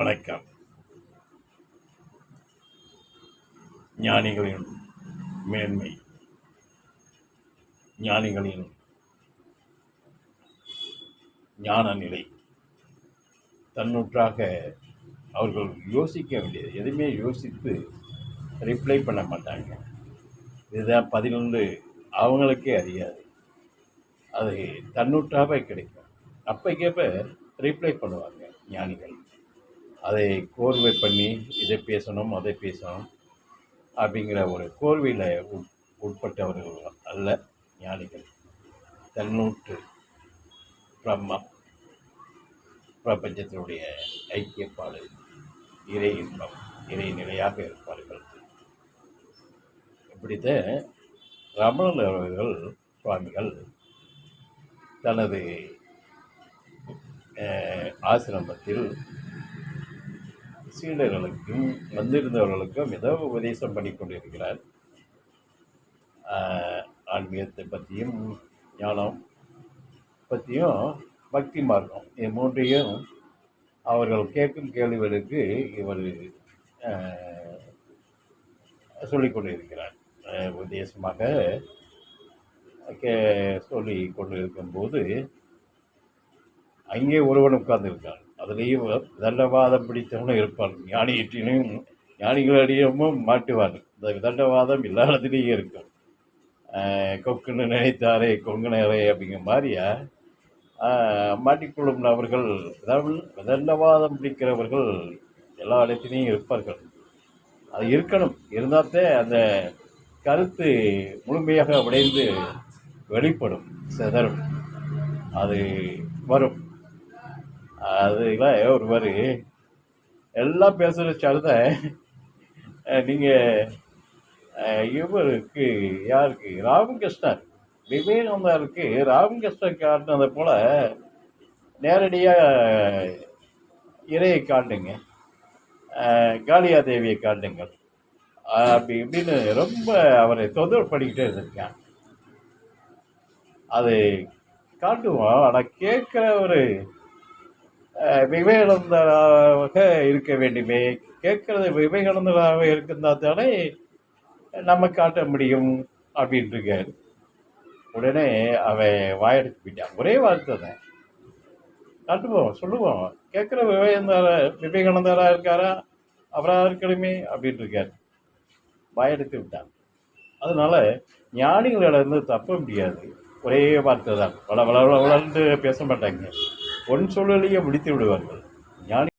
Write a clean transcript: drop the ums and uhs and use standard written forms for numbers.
வணக்கம். ஞானிகளின் மேன்மை, ஞானிகளின் ஞான நிலை, தன்னுற்றாக அவர்கள் யோசிக்க வேண்டியது எதுவுமே யோசித்து ரிப்ளை பண்ண மாட்டாங்க. இதுதான் பதினொன்று அவங்களுக்கே அறியாது. அது தன்னுற்றாக கிடைக்கும். அப்பைக்கப்ப ரிப்ளை பண்ணுவாங்க ஞானிகள். அதை கோர்வை பண்ணி இதை பேசணும் அதை பேசணும் அப்படிங்கிற ஒரு கோர்வையில் உட்பட்டவர்கள் அல்ல ஞானிகள். தன்னூற்று பிரம்மம், பிரபஞ்சத்தினுடைய ஐக்கியப்பாடு, இறை இன்பம், இறை நிலையாக இருப்பார்கள். இப்படித்தான் ரமணர் அவர்கள் சுவாமிகள் தனது ஆசிரமத்தில் சீடர்களுக்கும் வந்திருந்தவர்களுக்கும் ஏதோ உபதேசம் பண்ணி கொண்டிருக்கிறார். ஆன்மீகத்தை பற்றியும் ஞானம் பற்றியும் பக்தி மார்க்கம், இது மூன்றையும் அவர்கள் கேட்கும் கேள்விகளுக்கு இவர் சொல்லிக் கொண்டிருக்கிறார். உபதேசமாக சொல்லி கொண்டு இருக்கும்போது அங்கே ஒருவன் உட்கார்ந்துருக்கான். அதுலேயும் விதண்டவாதம் பிடித்தவனும் இருப்பான். ஞானிகளிடையமும் மாட்டுவான். இந்த விதண்டவாதம் எல்லா இடத்துலையும் இருக்கும். கொக்குன்னு நினைத்தாரே கொங்குனரே அப்படிங்கிற மாதிரியா மாட்டிக்கொள்ளும் நபர்கள், விதண்டவாதம் பிடிக்கிறவர்கள் எல்லா இடத்துலையும் இருப்பார்கள். அது இருக்கணும். இருந்தால்தே அந்த கருத்து முழுமையாக உடைந்து வெளிப்படும், சிதறும், அது வரும். அதுல ஒருவர் எல்லாம் பேசுகிற சருத நீங்கள் இவருக்கு யாருக்கு ராமகிருஷ்ணர் விவேகானந்தருக்கு ராமகிருஷ்ணர் காட்டினதை போல நேரடியாக இறையை காட்டுங்க, காளியா தேவியை காட்டுங்கள் அப்படி இப்படின்னு ரொம்ப அவரை தொந்தரவு பண்ணிக்கிட்டே இருந்திருக்கான். அது காட்டுவோம். ஆனால் கேட்குற ஒரு விவேகானந்தராக இருக்க வேண்டுமே, கேட்கறது விவேகானந்தராக இருந்தா தானே நம்ம காட்ட முடியும் அப்படின்ட்டு இருக்காரு. உடனே அவன் வாயெடுத்து போயிட்டான். ஒரே வார்த்தை தான், காட்டுவோம், சொல்லுவோம், கேட்குற விவேகானந்தரா இருக்காரா, அவராக இருக்கணுமே அப்படின்ட்டு இருக்காரு. வாயெடுத்து விட்டான். அதனால ஞானிகளிடந்து தப்ப முடியாது. ஒரே வார்த்தை தான், வளர்ந்து பேச மாட்டாங்க. ஒன் சொல்லலையே முடித்து விடுவார்கள் ஞானி.